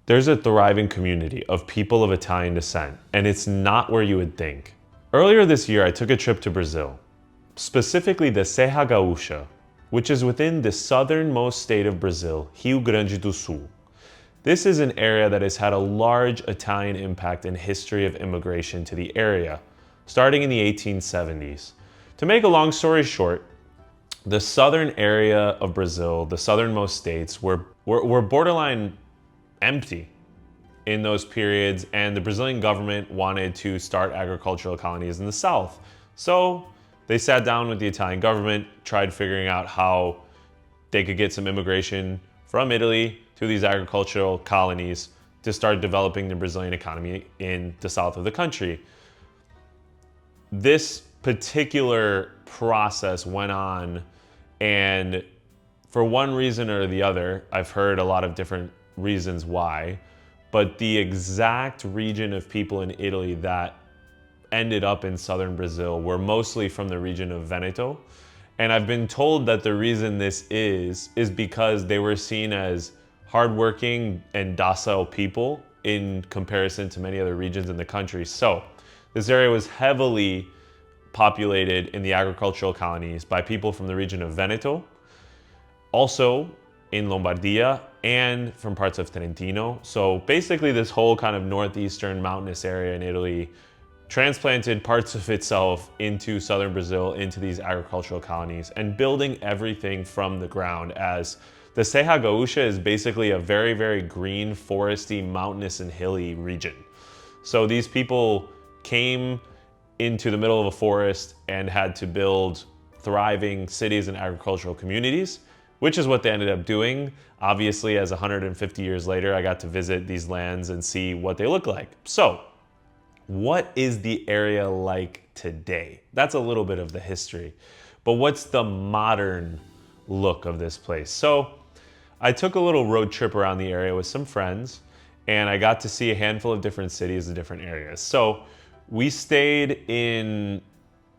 There's a thriving community of people of Italian descent, and it's not where you would think. Earlier this year, I took a trip to Brazil, specifically the Serra Gaúcha, which is within the southernmost state of Brazil, Rio Grande do Sul. This is an area that has had a large Italian impact and history of immigration to the area, starting in the 1870s. To make a long story short, the southern area of Brazil, the southernmost states, were borderline empty in those periods, and the Brazilian government wanted to start agricultural colonies in the south. So they sat down with the Italian government, tried figuring out how they could get some immigration from Italy to these agricultural colonies to start developing the Brazilian economy in the south of the country. This particular process went on, and for one reason or the other, I've heard a lot of different reasons why, but the exact region of people in Italy that ended up in southern Brazil were mostly from the region of Veneto. And I've been told that the reason this is because they were seen as hardworking and docile people in comparison to many other regions in the country. So this area was heavily populated in the agricultural colonies by people from the region of Veneto, also in Lombardia, and from parts of Trentino. So basically this whole kind of northeastern mountainous area in Italy transplanted parts of itself into southern Brazil, into these agricultural colonies, and building everything from the ground, as the Serra Gaúcha is basically a very, very green, foresty, mountainous, and hilly region. So these people came into the middle of a forest and had to build thriving cities and agricultural communities, which is what they ended up doing. Obviously, as 150 years later, I got to visit these lands and see what they look like. So, what is the area like today? That's a little bit of the history. But what's the modern look of this place? So, I took a little road trip around the area with some friends, and I got to see a handful of different cities and different areas. So, we stayed in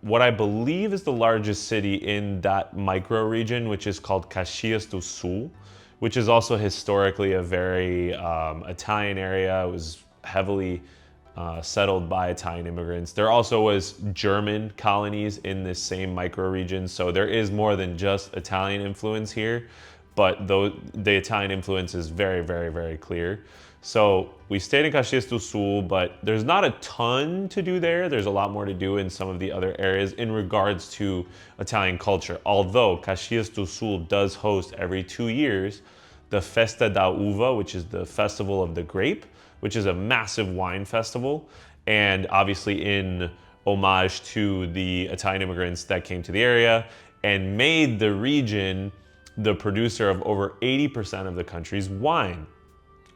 what I believe is the largest city in that micro region, which is called Caxias do Sul, which is also historically a very Italian area. It was heavily settled by Italian immigrants. There also was German colonies in this same micro region, so there is more than just Italian influence here, but the Italian influence is very, very, very clear. So we stayed in Caxias do Sul, but there's not a ton to do there. There's a lot more to do in some of the other areas in regards to Italian culture. Although Caxias do Sul does host every 2 years the Festa da Uva, which is the Festival of the Grape, which is a massive wine festival. And obviously in homage to the Italian immigrants that came to the area and made the region the producer of over 80% of the country's wine.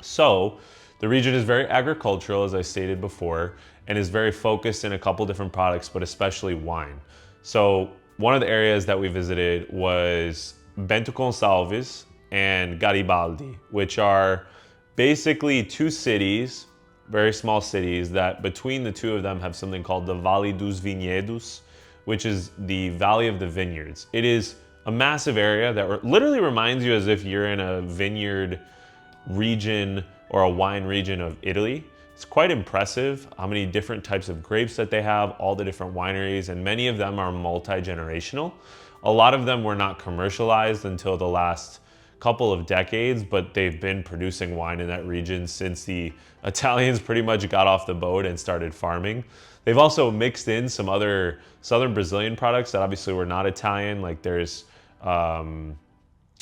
So the region is very agricultural, as I stated before, and is very focused in a couple different products, but especially wine. So one of the areas that we visited was Bento Gonçalves and Garibaldi, which are basically two cities, very small cities, that between the two of them have something called the Vale dos Vinhedos, which is the Valley of the Vineyards. It is a massive area that literally reminds you as if you're in a vineyard region or a wine region of Italy. It's quite impressive how many different types of grapes that they have, all the different wineries, and many of them are multi-generational. A lot of them were not commercialized until the last couple of decades, but they've been producing wine in that region since the Italians pretty much got off the boat and started farming. They've also mixed in some other southern Brazilian products that obviously were not Italian, like there's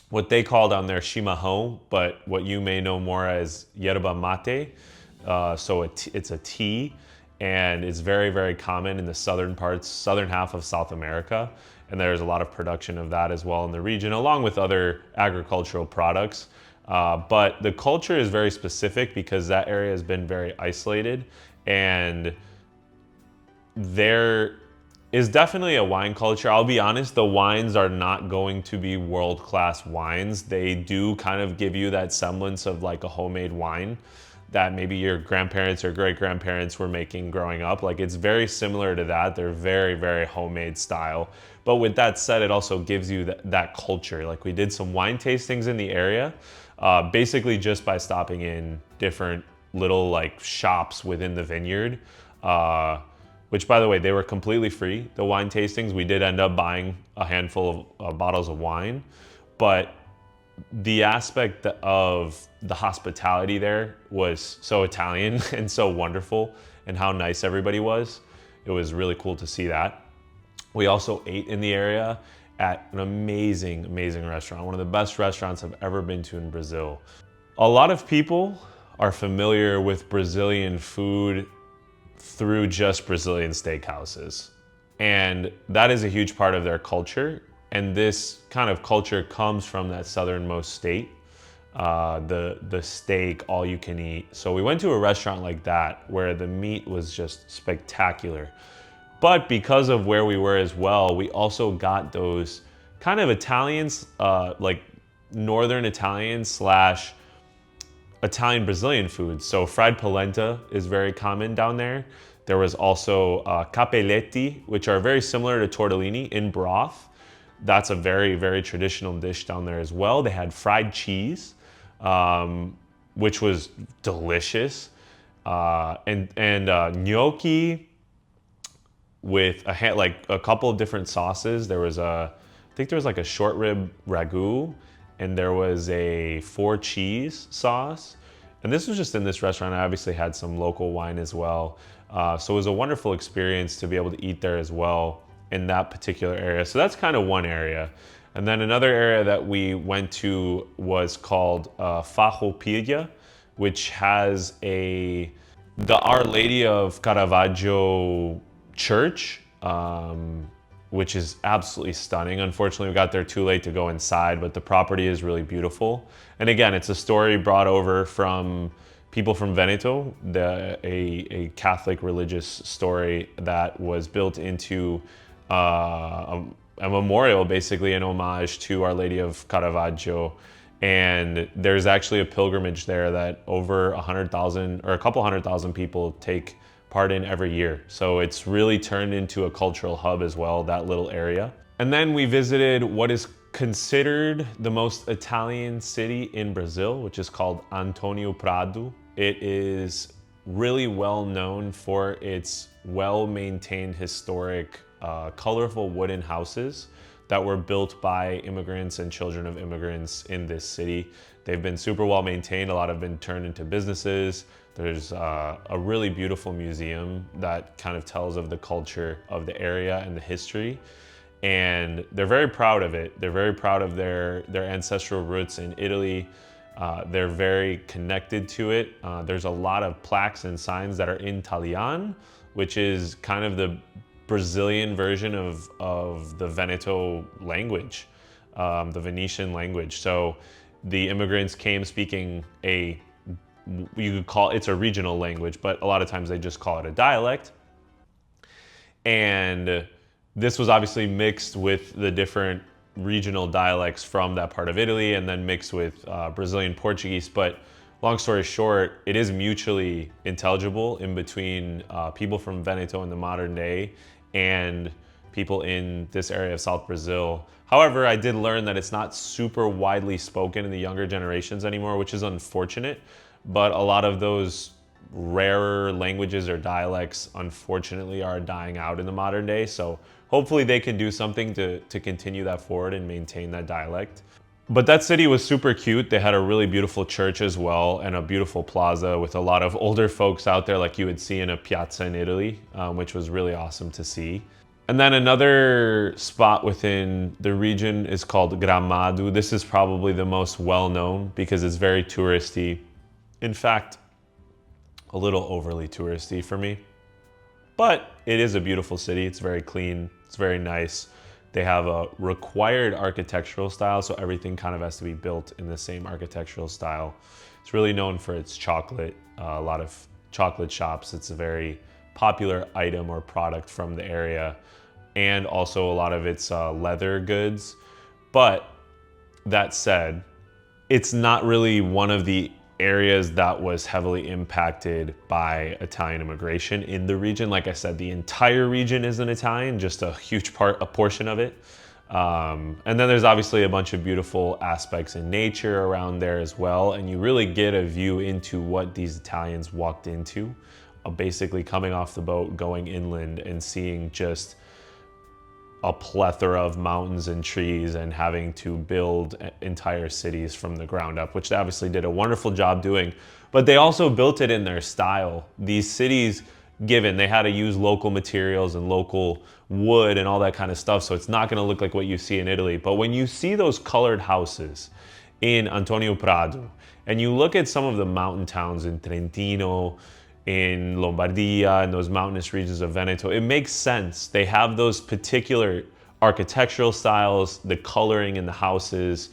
what they call down there chimarrão, but what you may know more as yerba mate. So it's a tea, and it's very, very common in the southern half of South America. And there's a lot of production of that as well in the region, along with other agricultural products. But the culture is very specific because that area has been very isolated, and there is definitely a wine culture. I'll be honest, the wines are not going to be world-class wines. They do kind of give you that semblance of like a homemade wine that maybe your grandparents or great-grandparents were making growing up. Like, it's very similar to that. They're very, very homemade style. But with that said, it also gives you that culture. Like, we did some wine tastings in the area. basically just by stopping in different little like shops within the vineyard, which by the way, they were completely free. The wine tastings, we did end up buying a handful of bottles of wine, but the aspect of the hospitality there was so Italian and so wonderful, and how nice everybody was. It was really cool to see that. We also ate in the area at an amazing, amazing restaurant, one of the best restaurants I've ever been to in Brazil. A lot of people are familiar with Brazilian food through just Brazilian steakhouses. And that is a huge part of their culture. And this kind of culture comes from that southernmost state, the steak, all you can eat. So we went to a restaurant like that where the meat was just spectacular. But because of where we were as well, we also got those kind of Italians, like Northern Italian slash Italian Brazilian foods. So fried polenta is very common down there. There was also capelletti, which are very similar to tortellini in broth. That's a very, very traditional dish down there as well. They had fried cheese, which was delicious, and gnocchi with like a couple of different sauces. There was I think there was like a short rib ragu, and there was a 4 cheese sauce. And this was just in this restaurant. I obviously had some local wine as well. So it was a wonderful experience to be able to eat there as well in that particular area. So that's kind of one area. And then another area that we went to was called Farroupilha, which has the Our Lady of Caravaggio church, which is absolutely stunning. Unfortunately, we got there too late to go inside, but the property is really beautiful. And again, it's a story brought over from people from Veneto, a Catholic religious story that was built into a memorial, basically an homage to Our Lady of Caravaggio. And there's actually a pilgrimage there that over 100,000 or a couple 100,000 people take part in every year. So it's really turned into a cultural hub as well, that little area. And then we visited what is considered the most Italian city in Brazil, which is called Antonio Prado. It is really well known for its well-maintained historic, colorful wooden houses that were built by immigrants and children of immigrants in this city. They've been super well maintained. A lot have been turned into businesses. There's a really beautiful museum that kind of tells of the culture of the area and the history. And they're very proud of it. They're very proud of their ancestral roots in Italy. They're very connected to it. There's a lot of plaques and signs that are in Italian, which is kind of the Brazilian version of the Veneto language, the Venetian language. So the immigrants came speaking you could call it's a regional language, but a lot of times they just call it a dialect. And this was obviously mixed with the different regional dialects from that part of Italy, and then mixed with Brazilian Portuguese. But long story short, it is mutually intelligible in between people from Veneto in the modern day and people in this area of South Brazil. However, I did learn that it's not super widely spoken in the younger generations anymore, which is unfortunate. But a lot of those rarer languages or dialects, unfortunately, are dying out in the modern day. So hopefully they can do something to continue that forward and maintain that dialect. But that city was super cute. They had a really beautiful church as well, and a beautiful plaza with a lot of older folks out there like you would see in a piazza in Italy, which was really awesome to see. And then another spot within the region is called Gramado. This is probably the most well-known because it's very touristy. In fact, a little overly touristy for me. But it is a beautiful city. It's very clean. It's very nice. They have a required architectural style, so everything kind of has to be built in the same architectural style. It's really known for its chocolate, a lot of chocolate shops. It's a very popular item or product from the area, and also a lot of its leather goods. But that said, it's not really one of the areas that was heavily impacted by Italian immigration in the region. Like I said, the entire region isn't Italian, just a portion of it. And then there's obviously a bunch of beautiful aspects in nature around there as well. And you really get a view into what these Italians walked into, basically coming off the boat, going inland and seeing just a plethora of mountains and trees and having to build entire cities from the ground up, which they obviously did a wonderful job doing. But they also built it in their style. These cities, given they had to use local materials and local wood and all that kind of stuff, so it's not going to look like what you see in Italy. But when you see those colored houses in Antonio Prado, and you look at some of the mountain towns in Trentino, in Lombardia, and those mountainous regions of Veneto, it makes sense. They have those particular architectural styles, the coloring in the houses.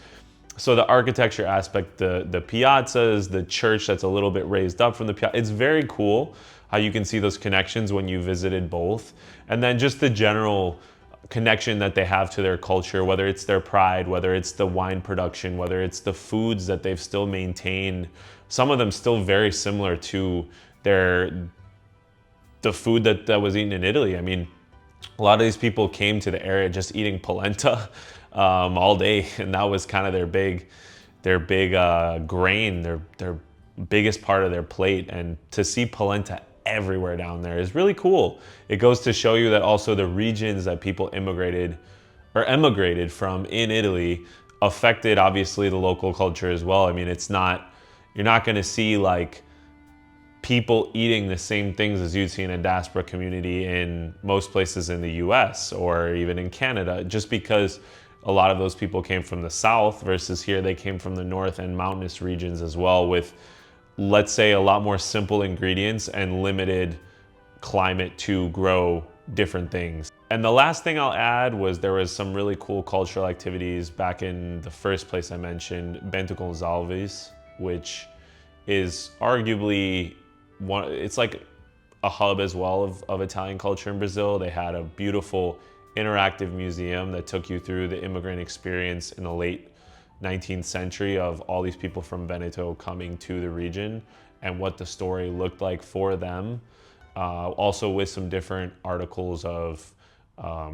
So the architecture aspect, the piazzas, the church that's a little bit raised up from the piazza, it's very cool how you can see those connections when you visited both. And then just the general connection that they have to their culture, whether it's their pride, whether it's the wine production, whether it's the foods that they've still maintained, some of them still very similar to the food that was eaten in Italy. I mean, a lot of these people came to the area just eating polenta all day, and that was kind of their big grain, their biggest part of their plate. And to see polenta everywhere down there is really cool. It goes to show you that also the regions that people emigrated from in Italy affected obviously the local culture as well. I mean, you're not going to see like people eating the same things as you'd see in a diaspora community in most places in the US or even in Canada, just because a lot of those people came from the south versus here they came from the north and mountainous regions as well, with, let's say, a lot more simple ingredients and limited climate to grow different things. And the last thing I'll add was there was some really cool cultural activities back in the first place I mentioned, Bento Gonçalves, which is arguably it's like a hub as well of Italian culture in Brazil. They had a beautiful interactive museum that took you through the immigrant experience in the late 19th century of all these people from Veneto coming to the region and what the story looked like for them. Also with some different articles of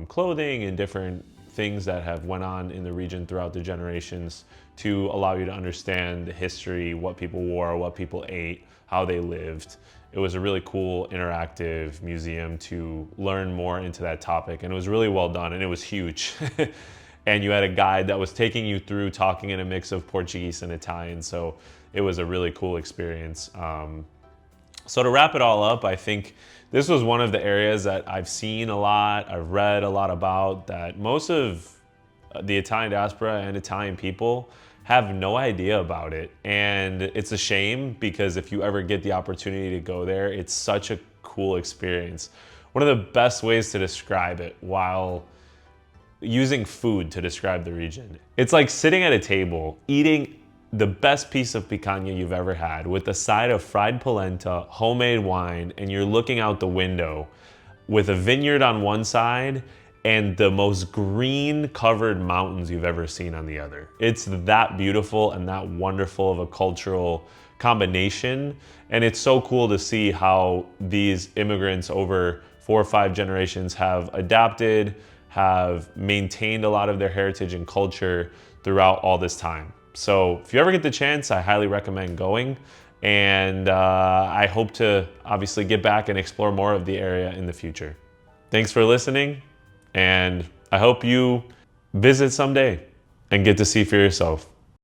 clothing and different things that have went on in the region throughout the generations to allow you to understand the history, what people wore, what people ate, how they lived. It was a really cool interactive museum to learn more into that topic, and it was really well done, and it was huge. And you had a guide that was taking you through talking in a mix of Portuguese and Italian, so it was a really cool experience. So to wrap it all up, I think this was one of the areas that I've seen a lot, I've read a lot about, that most of the Italian diaspora and Italian people have no idea about it. And it's a shame, because if you ever get the opportunity to go there, it's such a cool experience. One of the best ways to describe it, while using food to describe the region, it's like sitting at a table, eating the best piece of picanha you've ever had with a side of fried polenta, homemade wine, and you're looking out the window with a vineyard on one side and the most green covered mountains you've ever seen on the other. It's that beautiful and that wonderful of a cultural combination. And it's so cool to see how these immigrants over 4 or 5 generations have adapted, have maintained a lot of their heritage and culture throughout all this time. So if you ever get the chance, I highly recommend going. And I hope to obviously get back and explore more of the area in the future. Thanks for listening, and I hope you visit someday and get to see for yourself.